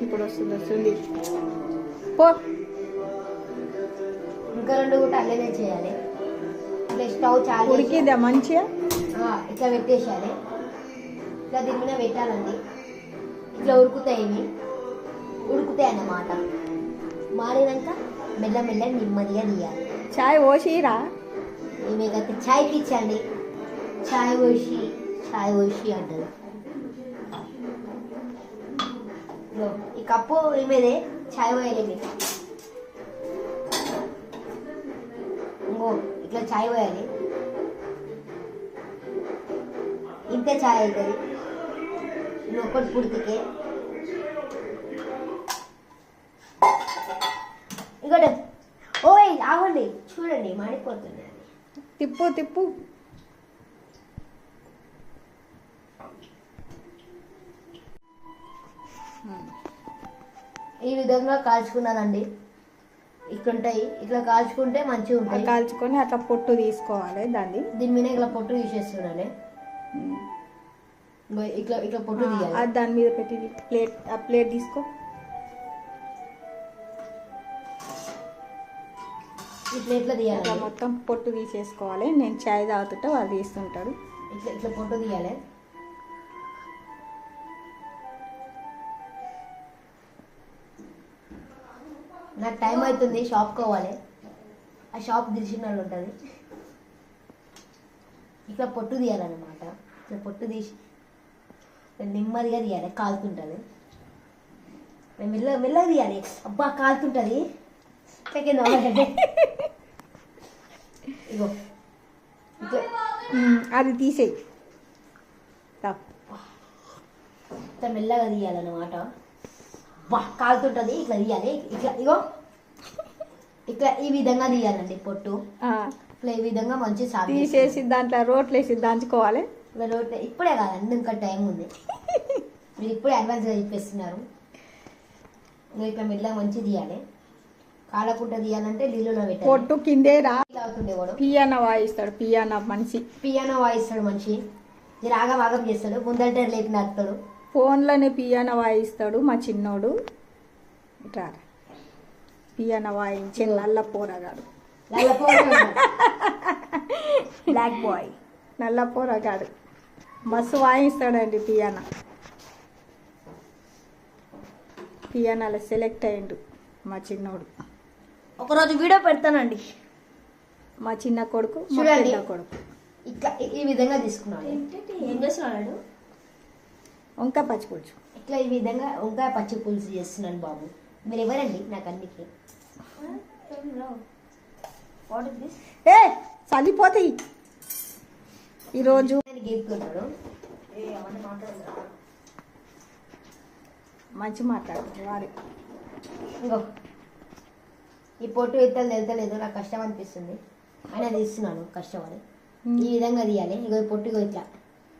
ఇప్పుడు వస్తుంది పో. ఇంకా 2 కూడా అల్లనే చేయాలి. ఇట్లా స్టవ్ చాలు ఉడికిద్దా మంచిగా? ఇట్లా పెట్టేసేయాలి. ఇట్లా దీని మీద పెట్టాలండి. ఇట్లా ఉడుకుతాయి అన్నమాట. మారినాక మెల్లమెల్ల నెమ్మదిగా తీయాలి. చాయ్ పోసిరా? ఈమెకైతే చాయ్ పిచ్చండి. చాయ్ పోసి అంటారు. ఈ కప్పు ఈమెదే చాయ్ పోయాలి. మీకు ఇంకో ఇట్లా చాయ్ పోయాలి. ఇంతే చాయ్ అవుతుంది. ఇంకొకటి పుడితికే ఇంకోటి. ఓయ్ ఆగండి, చూడండి మాడిపోతుంది. తిప్పు ఈ విధంగా కాల్చుకున్నానండి. ఇట్లుంటాయి. ఇట్లా కాల్చుకుంటే మంచిగా ఉంటాయి. కాల్చుకొని అట్లా పొట్టు తీసుకోవాలి. దీని మీద ఇట్లా పొట్టు తీసేస్తున్నాను. ఇట్లా ఇట్లా పొట్టు తీయాలి. దాని మీద పెట్టి ప్లేట్ తీసుకో. ఈ ప్లేట్లో తీయాలి. మొత్తం పొట్టు తీసేసుకోవాలి. నేను చాయ్ తాగుతుంటే వాళ్ళు తీస్తుంటారు. ఇట్లా ఇట్లా పొట్టు తీయాలి. నాకు టైం అవుతుంది, షాప్ పోవాలి. ఆ షాప్ తెలిసిన వాళ్ళు ఉంటుంది. ఇట్లా పొట్టు తీయాలన్నమాట. ఇట్లా పొట్టు తీసి నెమ్మదిగా తీయాలి. కాలుతుంటుంది. మెల్లగా తీయాలి. అబ్బా కాలుతుంటుంది. ఇగో ఇట్లా అది తీసేయి. ఇట్లా మెల్లగా తీయాలన్నమాట. కాలుతుంటుంది. ఇట్లా తీయాలి. ఇట్లా ఇగో ఇట్లా ఈ విధంగా తీయాలండి పొట్టు. ఇట్లా ఈ విధంగా మంచి తీసేసి దాంట్లో రోట్లు వేసి దంచుకోవాలి. రోట్లు ఇప్పుడే కాదండి, ఇంకా టైం ఉంది. మీరు ఇప్పుడే అడ్వాన్స్గా చెప్పేస్తున్నారు. ఇట్లా మెల్లగా మంచి తీయాలి. కాలకుంట తీయాలంటే నీళ్ళలో పెట్టాలి. పొట్టు కిందే అవుతుండే వాడు పియానో వాయిస్తాడు. పియానో వాయిస్తాడు మనిషి. రాగం ఆగం చేస్తాడు. ముందంటే లేపి నడుపుతాడు. ఫోన్లోనే పియానో వాయిస్తాడు మా చిన్నోడు. ఇట్లా పియానో వాయించే నల్ల పోరగాడు. బ్లాక్ బాయ్ నల్ల పోరగాడు మస్తు వాయిస్తాడండి. పియానోలో సెలెక్ట్ అయ్యిండు మా చిన్నోడు. ఒకరోజు వీడియో పెడతానండి. మా చిన్న కొడుకు చూడండి. ఇట్లా ఈ విధంగా తీసుకున్నాడు. ఏం చేస్తున్నాడు? వంకాయ పచ్చి పులుసు. ఇట్లా ఈ విధంగా వంకాయ పచ్చి పులుసు చేస్తున్నాను బాబు. మీరు ఎవరండి నాకు అన్నికి? ఏ చలిపోతాయి. ఈరోజు గీపుకుంటాడు. మంచి మాట్లాడుతుంది వారి. ఇంకో ఈ పొట్టు ఎత్తలు తెలుతలేదు. నాకు కష్టం అనిపిస్తుంది. అయినా తీస్తున్నాను కష్టపడి. ఈ విధంగా తీయాలి. ఇగో పొట్టు ఇట్లా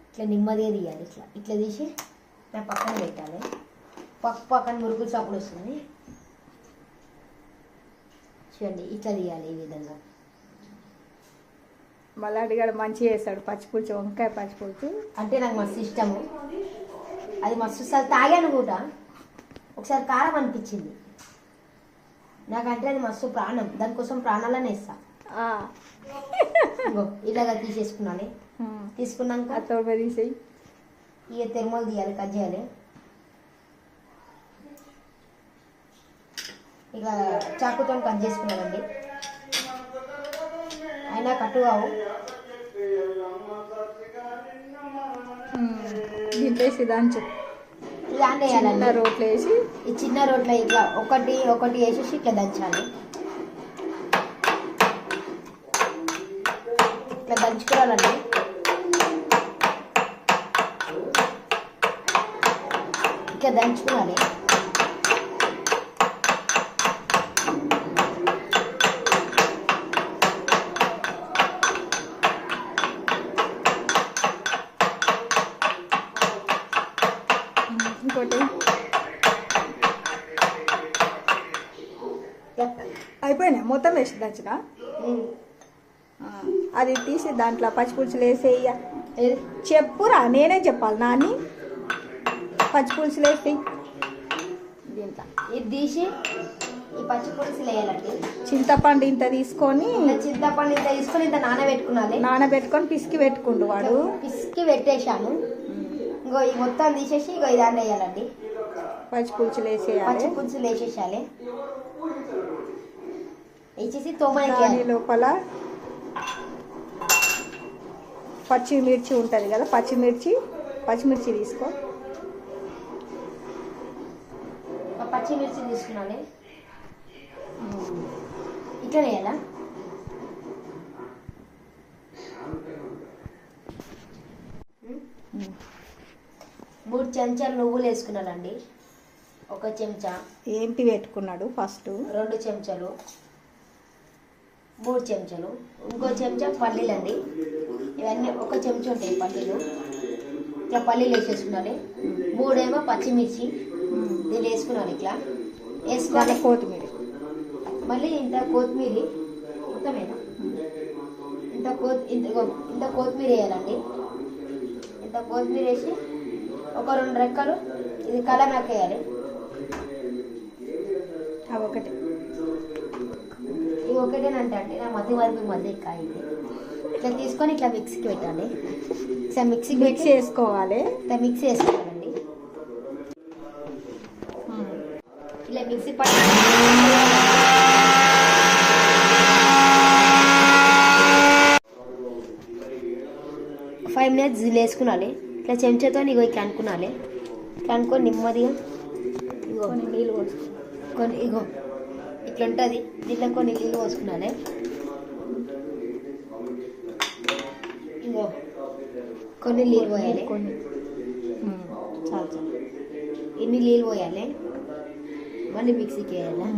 ఇట్లా నెమ్మదిగా తీయాలి. ఇట్లా ఇట్లా తీసి నా పక్కన పెట్టాలి. పక్కన మురుగులు చప్పుడు వస్తుంది. చూడండి ఇట్లా తీయాలి ఈ విధంగా. మళ్ళీ అడిగాడు మంచిగా చేస్తాడు పచ్చి పులుసు. వంకాయ పచ్చి పులుసు అంటే నాకు మస్తు ఇష్టము. అది మస్తు సార్లు తాగాను కూడా. ఒకసారి కారం అనిపించింది నాకంటే. అది మస్తు ప్రాణం. దానికోసం ప్రాణాలనే ఇస్తా. ఇలాగా తీసేసుకున్నాను. తీసుకున్నాక తోడు తీసేయి. ఇక తిరుమల తీయాలి. కట్ చేయాలి. ఇక చాకుతో కట్ చేసుకున్నానండి. అయినా కట్టు కావు. దింపేసి దంచు. ఇలా రోట్లు వేసి ఈ చిన్న రోట్లో ఇట్లా ఒకటి వేసేసి ఇట్లా దంచాలి. ఇట్లా దంచుకోవాలండి. ఇట్లా దంచుకోవాలి. ఇంకోటి అయిపోయినా మొత్తం వేసి దంచిన. అది తీసి దాంట్లో పచ్చి పులుసులు వేసేయ్య. చెప్పురా నేనే చెప్పాలి నాని. పచ్చి పులుసులు వేసి దీంట్లో ఇది తీసి ఈ పచ్చి పులుసులు వేయాలండి. చింతపండు ఇంత తీసుకొని ఇలా చింతపండు ఇంత తీసుకొని ఇంత నానబెట్టుకున్నాలి. నానబెట్టుకొని పిసికి పెట్టుకుండు వాడు. పిసికి పెట్టేశాను. ఇంకో ఈ మొత్తం తీసేసి ఇంకో ఇదాన్ని వేయాలండి. పచ్చి పులుసులు వేసేయాలి. పచ్చి పులుసులు వేసేసాలి. వేసేసి తోమని దాని లోపల పచ్చిమిర్చి ఉంటుంది కదా, పచ్చిమిర్చి తీసుకో. పచ్చిమిర్చి తీసుకున్నాను. ఇట్లా వేయాలా? మూడు చెంచాలు నువ్వులు వేసుకున్నానండి. ఒక చెంచా ఏంటి పెట్టుకున్నాడు ఫస్ట్. 2 చెంచాలు, 3 చెంచాలు, ఇంకో చెంచా పల్లీలు అండి. ఇవన్నీ ఒక చెంచా ఉంటాయి పల్లీలు. ఇట్లా పల్లీలు వేసేసుకున్నాను. 3 ఏమో పచ్చిమిర్చి దీన్ని వేసుకున్నాను. ఇట్లా వేసుకోవాలి. కొత్తిమీర, మళ్ళీ ఇంత కొత్తిమీర మొత్తమేనా, ఇంత కొత్తిమీర వేయాలండి. ఇంత కొత్తిమీర వేసి ఒక 2 రెక్కలు ఇది కలమాకు వేయాలి. ఒకటి ఇవి ఒకటేనంటే అంటే నా మధ్య కాయింది. ఇట్లా తీసుకొని ఇట్లా మిక్సీకి పెట్టాలి. ఇట్లా మిక్సీకి మిక్స్ చేసుకోవాలి. ఇట్లా మిక్సీ వేసుకోవాలండి. ఇలా మిక్సీ పట్టి 5 minutes వేసుకున్నాలి. ఇట్లా చెంచాతో ఇగో ఇట్లా అనుకున్నాలి. ఇట్లా అనుకొని నెమ్మదిగా ఇగో నీళ్ళు పోసుకో. కొన్ని ఇగో ఇట్లా ఉంటుంది. దీంట్లో కొన్ని నీళ్ళు పోసుకున్నాలి. ఇగో కొన్ని నీళ్ళు పోయాలి. చాలు ఇన్ని నీళ్ళు పోయాలి. మళ్ళీ మిక్సీకి వేయాలి.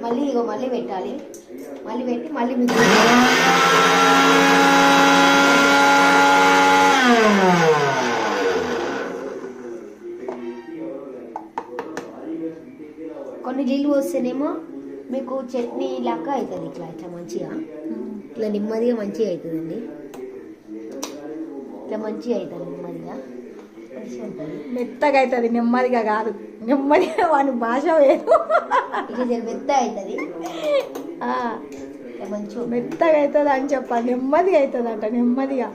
మళ్ళీ పెట్టాలి. మళ్ళీ పెట్టి మళ్ళీ మిక్సీ కొన్ని నీళ్ళు పోస్తేనేమో మీకు చట్నీ లాగా అవుతుంది. ఇట్లా మంచిగా ఇట్లా నెమ్మదిగా మంచిగా అవుతుందండి. ఇట్లా మంచిగా అవుతుంది నెమ్మదిగా. మెత్తగా అవుతుంది, నెమ్మదిగా కాదు. నెమ్మదిగా వాని భాష వేరు. ఇట్లా మెత్తగా అవుతుంది. మంచిగా మెత్తగా అవుతుంది అని చెప్పాలి. నెమ్మదిగా అవుతుంది అంట. నెమ్మదిగా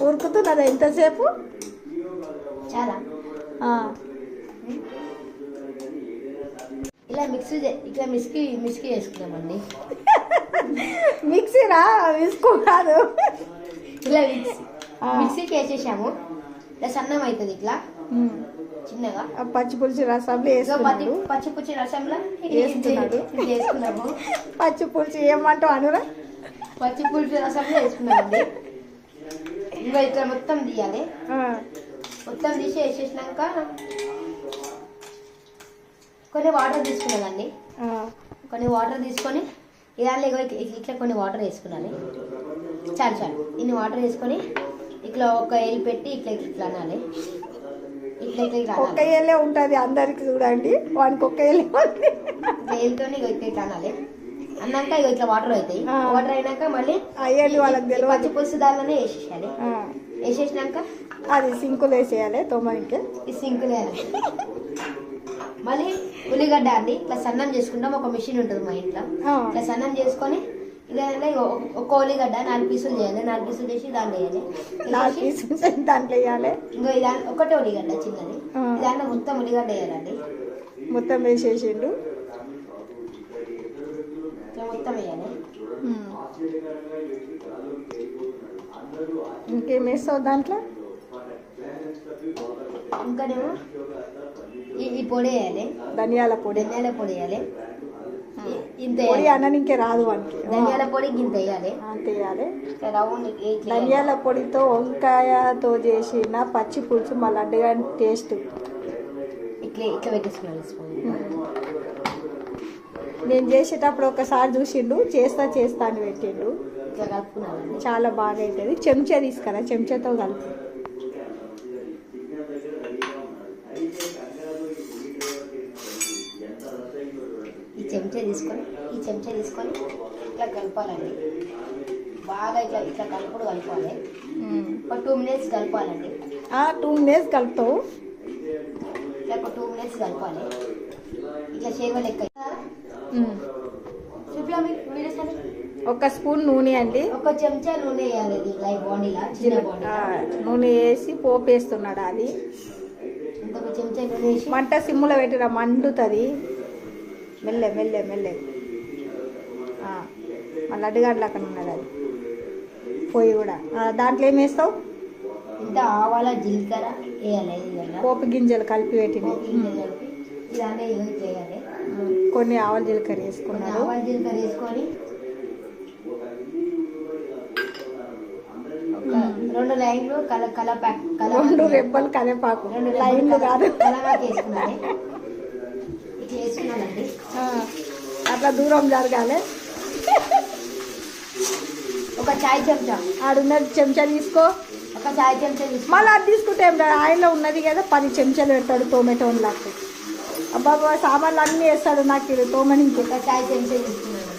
ఉరుకుతున్నది ఎంతసేపు. చాలా ఇలా మిక్సీ చేసుకున్నామండి. మిక్సీ రా విసుకో కాదు. ఇలా మిక్సీకి వేసేసాము. ఇలా సన్నం అవుతుంది. ఇట్లా చిన్నగా పచ్చి పులుసు రసంలో వేసుకున్నాడు. పచ్చి పులుసు రసంలో వేసుకున్నాము. పచ్చి పులుసు ఏమంటావు అనురా? పచ్చి పులుసు రసంలో వేసుకున్నామండి. ఇంకా ఇట్లా మొత్తం తీయాలి. మొత్తం తీసి వేసేసినాక కొన్ని వాటర్ తీసుకున్నానండి. కొన్ని వాటర్ తీసుకొని ఇదాన్ని ఇట్లా కొన్ని వాటర్ వేసుకున్నాను. చాలు ఇన్ని వాటర్ వేసుకొని ఇట్లా ఒక ఏలు పెట్టి ఇట్లా అనాలి. ఇట్లా ఒక్క ఏలే ఉంటుంది అందరికి చూడండి. వానికి ఒక్క ఏలే ఏలుతో ఇట్లా అనాలి. అన్నాక ఇట్లా వాటర్ అవుతాయి. వాటర్ అయినాక మళ్ళీ వాళ్ళకి పచ్చి పులుసు దానిలోనే వేసేసాలి. వేసేసినాక అది సింకులు వేసేయాలి. తొమ్మిదికి ఈ సింకులు వేయాలి. మళ్ళీ ఉల్లిగడ్డ అండి ఇట్లా సన్నం చేసుకుంటాం. ఒక మిషన్ ఉంటుంది మా ఇంట్లో. ఇట్లా సన్నం చేసుకొని ఇలా ఒక ఉల్లిగడ్డ 4 పీసులు చేయాలి. 4 పీసులు చేసి దాంట్లో వేయాలి. 4 పీసులు దాంట్లో వేయాలి. ఇంకో ఒకటే ఉల్లిగడ్డ చిన్నది. దాంట్లో మొత్తం ఉల్లిగడ్డ వేయాలండి. మొత్తం వేసేసిండు. ఇట్లా మొత్తం వేయాలి. ఇంకేం వేస్తావు దాంట్లో? ఇంకానేమో ఈ పొడి వేయాలి. ధనియాల పొడి వేయాలి. ఇంత పొడి అననికే రాదు వానికి. ధనియాల పొడి ఇంత వేయాలి. అంత వేయాలి. రౌండ్ ధనియాల పొడితో వంకాయతో చేసిన పచ్చి పులుసు మళ్ళీ అడ్డగా టేస్ట్. ఇట్లా పెట్టేసుకున్నాను. నేను చేసేటప్పుడు ఒకసారి చూసిండు, చేస్తా అని పెట్టిండు. ఇట్లా కలుపుకున్నాను. చాలా బాగా అవుతుంది. చెంచా తీసుకురా, చెంచాతో కలుపు. ఈ చెంచా తీసుకొని ఇట్లా కలపాలండి. బాగా ఇట్లా కలుపుడు కలపాలి. ఒక 2 మినిట్స్ కలపాలండి. 2 మినిట్స్ కలుపుతావు. ఇట్లా ఒక 2 మినిట్స్ కలపాలి. ఇట్లా చేవ లెక్క చూపిలా మీకు వీడియోస్ అని. 1 స్పూన్ నూనె అండి. 1 చెంచా నూనె వేయాలి. ఇట్లా బాండీలా చిన్న బాండీ నూనె వేసి పోపు వేస్తున్నాడు. అది ఇంత 1 చెంచా నూనె వేసి మంట సిమ్ములో పెట్టిన మండుతుంది. మెల్లె మెల్లె మెల్లె మళ్ళీ అడ్డుగాడ్లు అక్కడ ఉన్నది. అది పొయ్యి కూడా. దాంట్లో ఏం వేస్తావు? ఇంత ఆవాల జీలకర్ర వేయాలి. పోపు గింజలు కలిపి పెట్టినాయి. ఇలానే చేయాలి. కొన్ని ఆవాల జీలకర్ర వేసుకున్నాను. ఆవాల జీలకర్ర వేసుకొని 2 లైన్లు కలపాకు. 2 రెబ్బలు కరివేపాకు. 2 లైన్లు కాదు, కలపాకు వేసుకున్నాను. ఇట్లా వేసుకున్నానండి. అట్లా దూరం జరగాలి. 1 చాయ్ చెంచా ఆడున్న చెంచా తీసుకో. 1 చాయ్ చెంచా తీసుకో. మళ్ళీ అది తీసుకుంటే ఆయనలో ఉన్నది కదా 10 చెంచాలు పెడతాడు టొమాటోని లాక్కు. అబ్బాబా సామాన్లు అన్నీ వేస్తాడు నాకు ఇది తోమనికి. 1 చాయ్ చెంచా తీసుకున్నాను.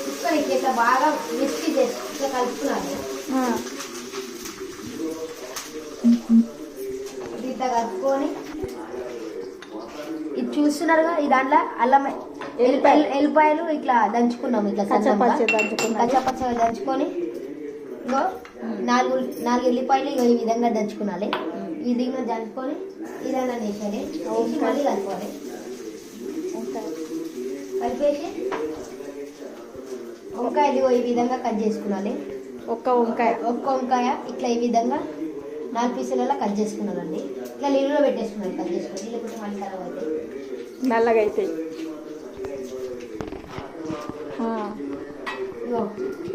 తీసుకొని ఇట్లా బాగా మిక్సీ చేసి ఇట్లా కలుపుకున్నాను. ఇట్లా కలుపుకొని ఇది చూస్తున్నారుగా, ఈ దాంట్లో అల్లం ఎల్లిపాయలు ఇట్లా దంచుకున్నాము. ఇట్లా కచ్చపచ్చగా దంచుకొని ఇంకో 4 ఎల్లిపాయలు ఇగో ఈ విధంగా దంచుకున్నాలి. ఈ విధంగా దంచుకొని ఇదన్నా వేసాలి. మళ్ళీ కలుపుకోవాలి. కలిపేసి వంకాయలు ఈ విధంగా కట్ చేసుకున్నాలి. 1 వంకాయ ఇట్లా ఈ విధంగా 4 పీసులలో కట్ చేసుకున్నానండి. ఇట్లా నీళ్ళలో పెట్టేసుకున్నాను. కట్ చేసుకుని నీళ్ళు పెట్టి మళ్ళీ ఖరాబ్ అవుతాయి, నల్లగా అవుతాయి.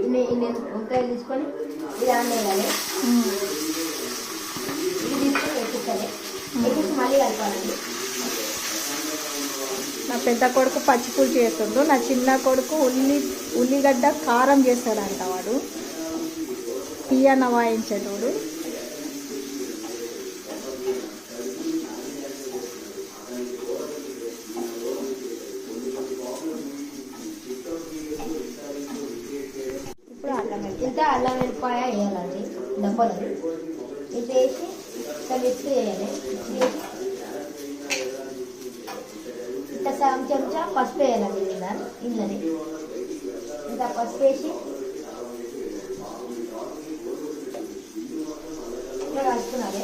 ఇన్ని వంకాయలు తీసుకొని ఇది ఆన్ వేయాలి. ఇది తీసుకొని ఎక్కించాలి. ఎక్కించి మళ్ళీ కలపాలండి. నా పెద్ద కొడుకు పచ్చిపులుసు చేస్తుండు. నా చిన్న కొడుకు ఉల్లిగడ్డ కారం చేస్తాడంట. వాడు తీయన వాయించేటోడు. ఇప్పుడు అల్లం వెల్లిపాయ వేయాలండి. డబ్బలు ఇది వేసి ఇట్లా మిక్స్ చేయాలి. ఇంత సగం చెంచా పసుపు వేయాలండి. ఇందని ఇంత పసుపు వేసి ఇట్లా కలుపుకున్నాలి.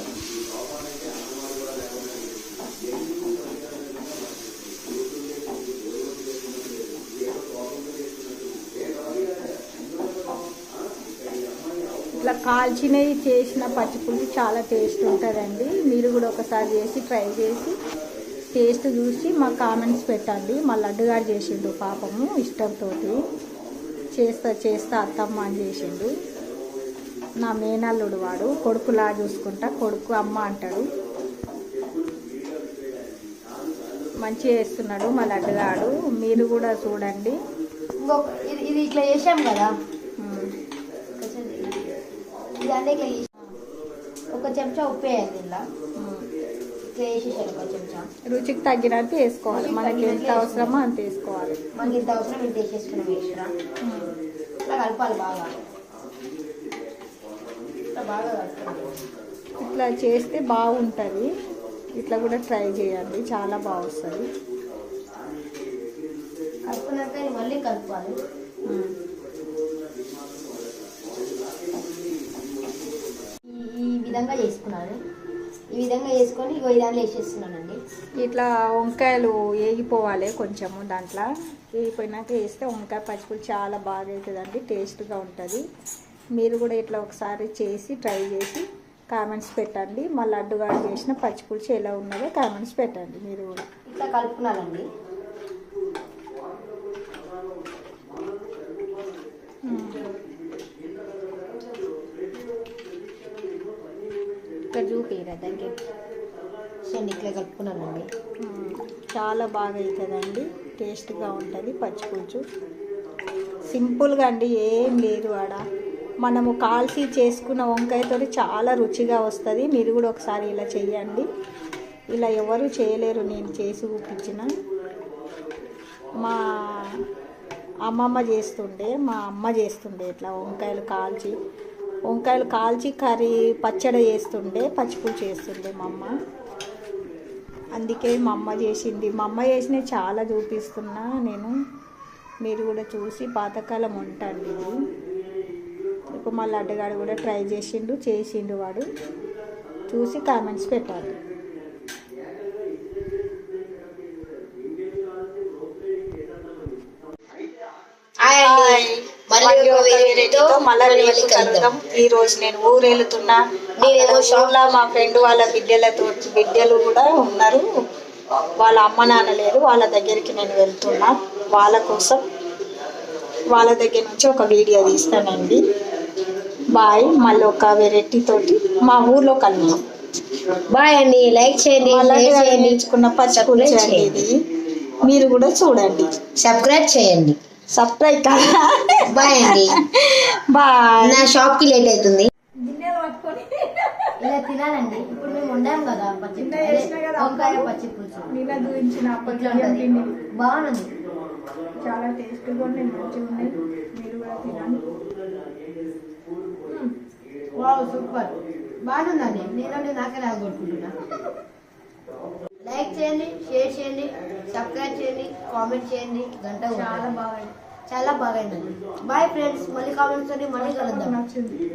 ఇట్లా కాల్చినవి చేసిన పచ్చిపులుసు చాలా టేస్ట్ ఉంటుందండి. మీరు కూడా ఒకసారి చేసి ట్రై చేసి టేస్ట్ చూసి మా కామెంట్స్ పెట్టండి. మా లడ్డుగారు చేసిండు పాపము ఇష్టంతో. చేస్తా అత్తమ్మ అని చేసిండు. నా మేనల్లుడు వాడు. కొడుకులా చూసుకుంటా, కొడుకు అమ్మ అంటాడు. మంచిగా చేస్తున్నాడు మా లడ్డుగాడు. మీరు కూడా చూడండి. ఇది ఇట్లా చేసాం కదా, ఇదన్నీ ఇట్లా 1 చెంచా ఉప్పు వేయాలి. ఇలా ఇట్లా వేసేసారు 1 చెంచా. రుచికి తగ్గినట్టు వేసుకోవాలి. మనకి ఎంత అవసరమో అంత వేసుకోవాలి. మనకి ఎంత అవసరం ఇంత వేసేసుకున్నాం. ఎక్స్ట్రా ఇట్లా కలపాలి బాగా. ఇట్లా బాగా కలుపుకోవాలి. ఇట్లా చేస్తే బాగుంటుంది. ఇట్లా కూడా ట్రై చేయండి, చాలా బాగా వస్తుంది. కలుపుకున్నాక మళ్ళీ కలుపుకోవాలి. ఈ విధంగా చేసుకున్నాను. ఈ విధంగా వేసుకొని ఇగో ఈ దాంట్లో వేసేస్తున్నానండి. ఇట్లా వంకాయలు వేగిపోవాలి కొంచెము. దాంట్లో వేగిపోయినాక వేస్తే వంకాయ పచ్చిపులుసు చాలా బాగా అవుతుందండి. టేస్ట్గా ఉంటుంది. మీరు కూడా ఇట్లా ఒకసారి చేసి ట్రై చేసి కామెంట్స్ పెట్టండి. మా లడ్డుగాడు చేసిన పచ్చిపులుసు ఎలా ఉన్నదో కామెంట్స్ పెట్టండి. మీరు కూడా ఇట్లా కలుపుకున్నానండి. ఇక్కడ చూపిరా దానికి. సో ఇట్లా కలుపుకున్నానండి. చాలా బాగా అవుతుందండి. టేస్ట్గా ఉంటుంది పచ్చిపులుసు. సింపుల్గా అండి, ఏం లేదు ఆడ. మనము కాల్చి చేసుకున్న వంకాయతో చాలా రుచిగా వస్తుంది. మీరు కూడా ఒకసారి ఇలా చెయ్యండి. ఇలా ఎవరు చేయలేరు, నేను చేసి చూపించిన. మా అమ్మమ్మ చేస్తుండే, మా అమ్మ చేస్తుండే ఇట్లా వంకాయలు కాల్చి వంకాయలు కాల్చి కర్రీ పచ్చడి చేస్తుండే, పచ్చిపులుసు చేస్తుండే మా అమ్మ. అందుకే మా అమ్మ చేసింది. మా అమ్మ చేసినవి చాలా చూపిస్తున్నా నేను, మీరు కూడా చూసి పాతకాలం వంటండి ఇది. ఇప్పుడు మా లడ్డుగాడు కూడా ట్రై చేసిండు వాడు, చూసి కామెంట్స్ పెట్టాలి. ఈ రోజు నేను ఊరు వెళ్తున్నా. ఊర్లో మా ఫ్రెండ్ వాళ్ళ బిడ్డలు కూడా ఉన్నారు. వాళ్ళ అమ్మ నాన్న లేరు, వాళ్ళ దగ్గరికి నేను వెళ్తున్నా. వాళ్ళ కోసం వాళ్ళ దగ్గర నుంచి ఒక వీడియో తీస్తానండి. బాయ్. మళ్ళీ ఒక వెరైటీ తోటి మా ఊర్లో కలుద్దాం. బాయ్ అండి. లైక్ చేయండి, నేర్చుకున్న పచ్చిపులుసు అండి ఇది, మీరు కూడా చూడండి. సబ్స్క్రైబ్ చేయండి. బాయ్ అండి. బాయ్. నా షాప్ కి లేట్ అవుతుంది. ఇలా తినాలండి. ఇప్పుడు మేము వండాం కదా వంకాయ పచ్చి పులుసు, బాగుంది. చాలా టేస్ట్గా ఉన్నాయి, మంచిగా ఉన్నాయి. మీరు కూడా తినండి. వావ్, సూపర్, బాగుందండి. నేను నాకే రాగొట్టుకుంటున్నా. లైక్ చేయండి, షేర్ చేయండి, సబ్స్క్రైబ్ చేయండి, కామెంట్ చేయండి. గంట చాలా బాగా, చాలా బాగా. Bye friends. మళ్ళీ కామెంట్స్ మళ్ళీ కలుద్దాం. నచ్చింది.